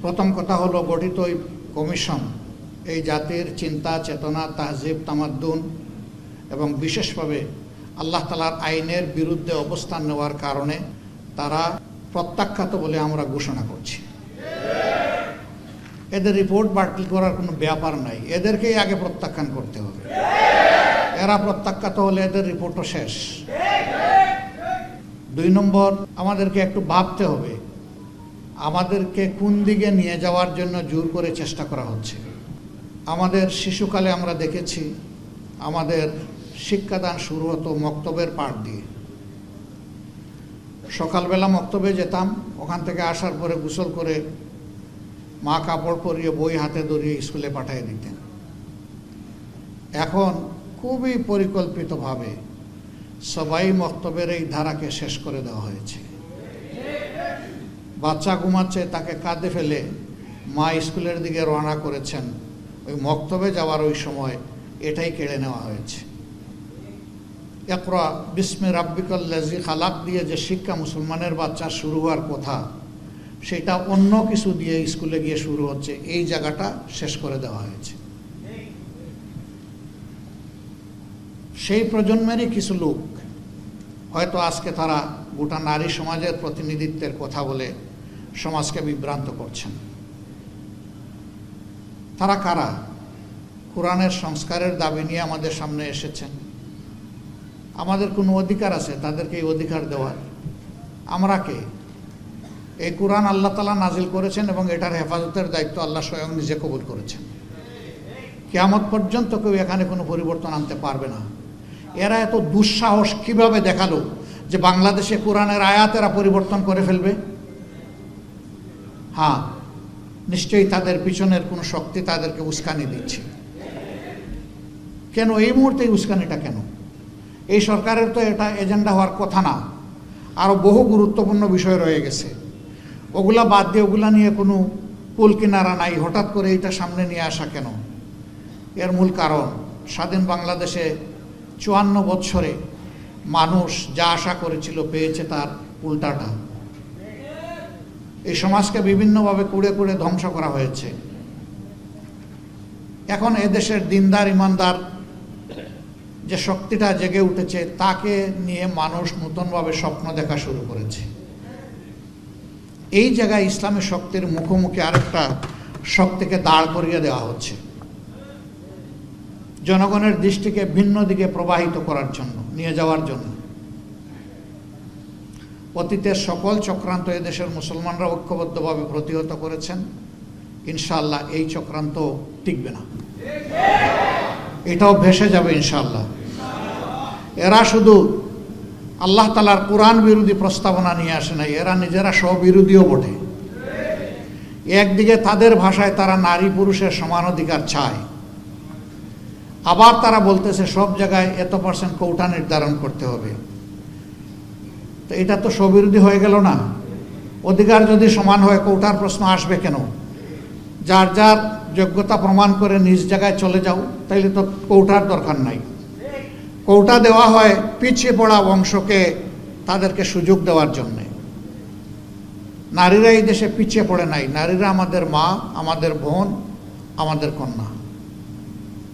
প্রথম কথা হলো, গঠিত এই কমিশন এই জাতির চিন্তা চেতনা, তাহজিব, তামাদ্দুন এবং বিশেষভাবে আল্লাহ তাআলার আইনের বিরুদ্ধে অবস্থান নেওয়ার কারণে তারা প্রত্যাখ্যাত বলে আমরা ঘোষণা করছি। এদের রিপোর্ট বাতিল করার কোনো ব্যাপার নাই, এদেরকেই আগে প্রত্যাখ্যান করতে হবে। এরা প্রত্যাখ্যাত হলে এদের রিপোর্টও শেষ। 2 নম্বর, আমাদেরকে একটু ভাবতে হবে, আমাদেরকে কোন দিকে নিয়ে যাওয়ার জন্য জোর করে চেষ্টা করা হচ্ছে। আমাদের শিশুকালে আমরা দেখেছি আমাদের শিক্ষাদান শুরু হতো মক্তবের পাঠ দিয়ে। সকালবেলা মক্তবে যেতাম, ওখান থেকে আসার পরে গোসল করে মা কাপড় পরিয়ে বই হাতে ধরিয়ে স্কুলে পাঠিয়ে দিতেন। এখন খুবই পরিকল্পিতভাবে সবাই মক্তবের এই ধারাকে শেষ করে দেওয়া হয়েছে। বাচ্চা ঘুমাচ্ছে, তাকে কাঁধে ফেলে মা স্কুলের দিকে রওনা করেছেন, ওই মক্তবে যাওয়ার ওই সময় এটাই কেড়ে নেওয়া হয়েছে। ইকরা বিস্মি রাব্বিকাল্লাযী খালাক দিয়ে যে শিক্ষা মুসলমানের বাচ্চা শুরু হওয়ার কথা, সেটা অন্য কিছু দিয়ে স্কুলে গিয়ে শুরু হচ্ছে। এই জায়গাটা শেষ করে দেওয়া হয়েছে। সেই প্রজন্মেরই কিছু লোক হয়তো আজকে তারা গোটা নারী সমাজের প্রতিনিধিত্বের কথা বলে সমাজকে বিভ্রান্ত করছেন। তারা কারা? কোরআনের সংস্কারের দাবি নিয়ে আমাদের সামনে এসেছেন। আমাদের কোনো অধিকার আছে তাদেরকে এই অধিকার দেওয়ার? আমরা কে? এই কোরআন আল্লাহ তাআলা নাজিল করেছেন এবং এটার হেফাজতের দায়িত্ব আল্লাহ স্বয়ং নিজে কবুল করেছেন। কিয়ামত পর্যন্ত কেউ এখানে কোনো পরিবর্তন আনতে পারবে না। এরা এত দুঃসাহস কিভাবে দেখালো যে বাংলাদেশে কোরআনের আয়াতেরা পরিবর্তন করে ফেলবে? হ্যাঁ, নিশ্চয়ই তাদের পিছনের কোনো শক্তি তাদেরকে উস্কানি দিচ্ছে। কেন এই মুহূর্তে উস্কানিটা কেন? এই সরকারের তো এটা এজেন্ডা হওয়ার কথা না। আরও বহু গুরুত্বপূর্ণ বিষয় রয়ে গেছে, ওগুলা বাদ দিয়ে ওগুলা নিয়ে কোনো কুল কিনারা নাই। হঠাৎ করে এটা সামনে নিয়ে আসা কেন? এর মূল কারণ, স্বাধীন বাংলাদেশে 54 বছরে মানুষ যা আশা করেছিল পেয়েছে তার উল্টাটা। এই সমাজকে বিভিন্নভাবে কুড়ে কুড়ে ধ্বংস করা হয়েছে। এখন এদেশের দিনদার ইমানদার যে শক্তিটা জেগে উঠেছে, তাকে নিয়ে মানুষ নতুনভাবে স্বপ্ন দেখা শুরু করেছে। এই জায়গায় ইসলামী শক্তির মুখোমুখি আরেকটা শক্তিকে দাঁড় করিয়ে দেওয়া হচ্ছে, জনগণের দৃষ্টিকে ভিন্ন দিকে প্রবাহিত করার জন্য, নিয়ে যাওয়ার জন্য। অতীতের সকল চক্রান্ত এদেশের মুসলমানরা ঐক্যবদ্ধভাবে প্রতিহত করেছেন। ইনশাআল্লাহ এই চক্রান্ত টিকবে না, এটাও ভেসে যাবে ইনশাআল্লাহ। এরা শুধু আল্লাহ তাআলার কোরআন বিরোধী প্রস্তাবনা নিয়ে আসে নাই, এরা নিজেরা স্ববিরোধীও বটে। একদিকে তাদের ভাষায় তারা নারী পুরুষের সমান অধিকার চায়, আবার তারা বলতেছে সব জায়গায় এত% কোটা নির্ধারণ করতে হবে। তো এটা তো স্ববিরোধী হয়ে গেল না? অধিকার যদি সমান হয় কোটার প্রশ্ন আসবে কেন? যার যার যোগ্যতা প্রমাণ করে নিজ জায়গায় চলে যাও, তাইলে তো কোটার দরকার নাই। কোটা দেওয়া হয় পিছিয়ে পড়া অংশকে তাদেরকে সুযোগ দেওয়ার জন্যে। নারীরা এই দেশে পিছিয়ে পড়ে নাই। নারীরা আমাদের মা, আমাদের বোন, আমাদের কন্যা,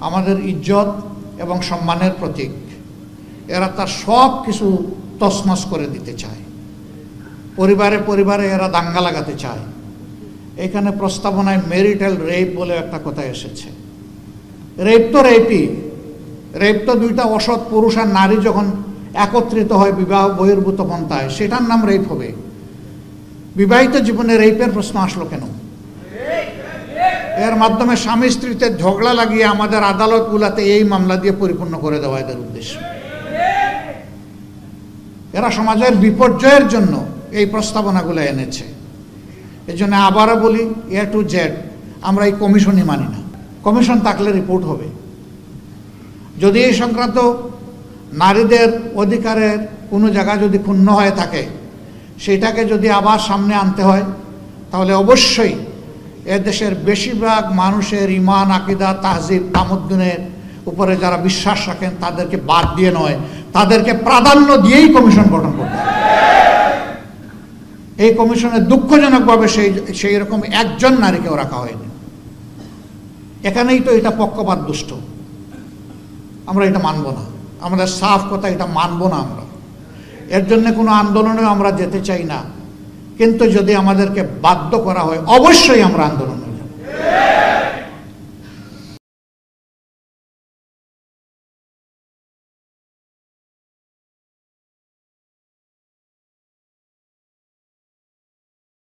আমাদের ইজ্জত এবং সম্মানের প্রতীক। এরা তার সব কিছু তছনছ করে দিতে চায়। পরিবারে পরিবারে এরা দাঙ্গা লাগাতে চায়। এখানে প্রস্তাবনায় ম্যারিটাল রেপ বলে একটা কথা এসেছে। রেপ তো রেপই, রেপ তো দুইটা অসৎ পুরুষ আর নারী যখন একত্রিত হয় বিবাহ বহির্ভূত পন্থায়, সেটার নাম রেপ হবে। বিবাহিত জীবনে রেপের প্রশ্ন আসলো কেন? এর মাধ্যমে স্বামী স্ত্রীতে ঝগড়া লাগিয়ে আমাদের আদালতগুলোতে এই মামলা দিয়ে পরিপূর্ণ করে দেওয়া এদের উদ্দেশ্য। এরা সমাজের বিপর্যয়ের জন্য এই প্রস্তাবনাগুলো এনেছে। এই জন্য আবারও বলি, A to Z আমরা এই কমিশনই মানি না। কমিশন থাকলে রিপোর্ট হবে। যদি এই সংক্রান্ত নারীদের অধিকারের কোনো জায়গা যদি ক্ষুণ্ণ হয়ে থাকে, সেটাকে যদি আবার সামনে আনতে হয়, তাহলে অবশ্যই এদেশের বেশিরভাগ মানুষের ঈমান, আকীদা, তাহজিব, তামাদ্দুনের উপরে যারা বিশ্বাস রাখেন তাদেরকে বাদ দিয়ে নয়, তাদেরকে প্রাধান্য দিয়েই কমিশন গঠন করতে হবে। এই কমিশনে দুঃখজনকভাবে সেই রকম একজন নারীকেও রাখা হয়নি। এখানেই তো এটা পক্ষপাত দুষ্ট। আমরা এটা মানব না, আমাদের সাফ কথা, এটা মানব না আমরা। এর জন্য কোনো আন্দোলনেও আমরা যেতে চাই না, কিন্তু যদি আমাদেরকে বাধ্য করা হয় অবশ্যই আমরা আন্দোলনে যাব।